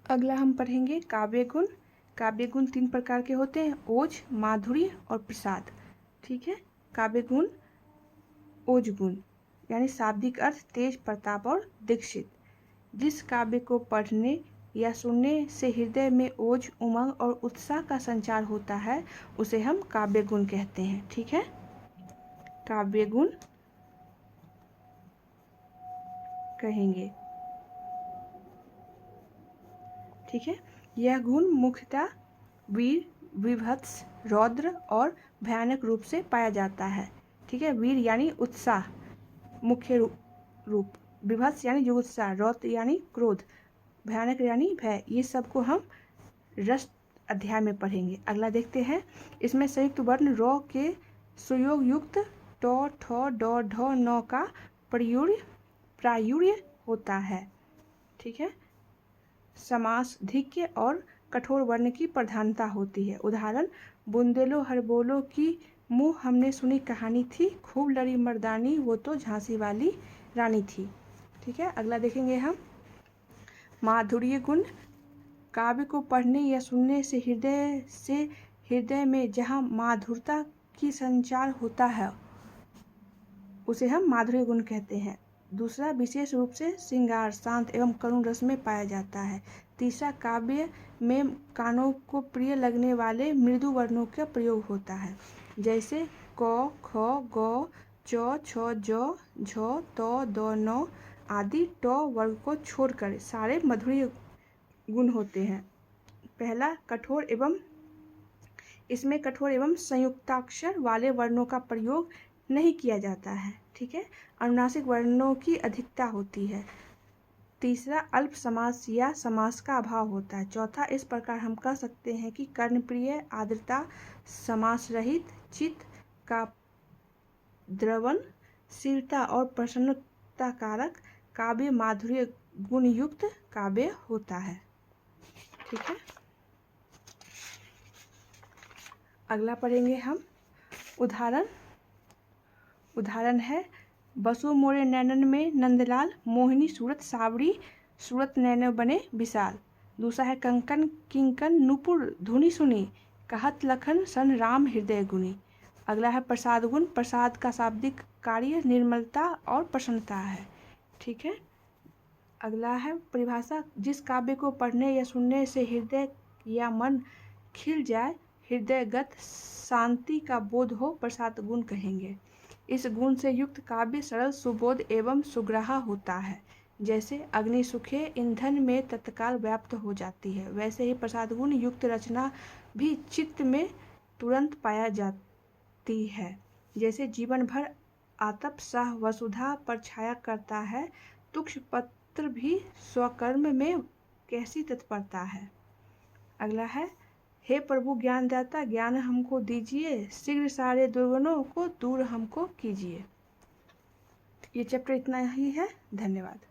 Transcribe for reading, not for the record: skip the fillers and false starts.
अगला हम पढ़ेंगे काव्य गुण। काव्य गुण 3 प्रकार के होते हैं, ओज, माधुर्य और प्रसाद। ठीक है, काव्य गुण ओज गुण यानी शाब्दिक अर्थ तेज, प्रताप और दीक्षित। जिस काव्य को पढ़ने या सुनने से हृदय में ओज, उमंग और उत्साह का संचार होता है उसे हम काव्य गुण कहते हैं। ठीक है, काव्य गुण कहेंगे। ठीक है, यह गुण मुख्यतः वीर, विभत्स, रौद्र और भयानक रूप से पाया जाता है। ठीक है, वीर यानी उत्साह मुख्य रूप, विभत्स यानी जुगुत्सा, रौद्र यानी क्रोध, भयानक यानी भय। ये सब को हम रस अध्याय में पढ़ेंगे। अगला देखते हैं, इसमें संयुक्त वर्ण रौ के सुयोग युक्त ट, ठ, ड, ढ, न का प्रायुर्य होता है। ठीक है, समास, धिक्य और कठोर वर्ण की प्रधानता होती है। उदाहरण, बुंदेलो हरबोलो की मुँह हमने सुनी कहानी थी, खूब लड़ी मर्दानी वो तो झांसी वाली रानी थी। ठीक है, अगला देखेंगे हम माधुर्य गुण। काव्य को पढ़ने या सुनने से हृदय में जहाँ माधुरता की संचार होता है उसे हम माधुर्य गुण कहते हैं। दूसरा, विशेष रूप से श्रृंगार, शांत एवं करुण रस में पाया जाता है। तीसरा, काव्य में कानों को प्रिय लगने वाले मृदु वर्णों का प्रयोग होता है, जैसे क, ख, ग, च, छ, ज, झ, त, द, न आदि ट वर्ग को छोड़कर सारे मधुर्य गुण होते हैं। पहला, कठोर एवं इसमें कठोर एवं संयुक्ताक्षर वाले वर्णों का प्रयोग नहीं किया जाता है। ठीक है, अनुनासिक वर्णों की अधिकता होती है। तीसरा, अल्प समास या समास का अभाव होता है। चौथा, इस प्रकार हम कह सकते हैं कि कर्णप्रिय, आर्द्रता, समास रहित, चित्त का द्रवन, शीलता और प्रसन्नता कारक काव्य माधुर्य गुण युक्त काव्य होता है। ठीक है, अगला पढ़ेंगे हम उदाहरण है, बसु मोरे नैनन में नंदलाल, मोहिनी सूरत सावरी, सूरत नैनो बने विशाल। दूसरा है, कंकन किंकन नुपुर धुनि सुनी, कहत लखन सन राम हृदय गुनी। अगला है प्रसाद गुण। प्रसाद का शाब्दिक कार्य निर्मलता और प्रसन्नता है। ठीक है, अगला है परिभाषा, जिस काव्य को पढ़ने या सुनने से हृदय या मन खिल जाए, हृदयगत शांति का बोध हो, प्रसाद गुण कहेंगे। इस गुण से युक्त काव्य सरल, सुबोध एवं सुग्राह्य होता है। जैसे अग्नि सुखे ईंधन में तत्काल व्याप्त हो जाती है, वैसे ही प्रसाद गुण युक्त रचना भी चित्त में तुरंत पाया जाती है। जैसे जीवन भर आतप सह वसुधा पर छाया करता है, तुक्ष पत्र भी स्वकर्म में कैसी तत्परता है। अगला है, हे प्रभु ज्ञानदाता ज्ञान हमको दीजिए, शीघ्र सारे दुर्गुणों को दूर हमको कीजिए। ये चैप्टर इतना ही है। धन्यवाद।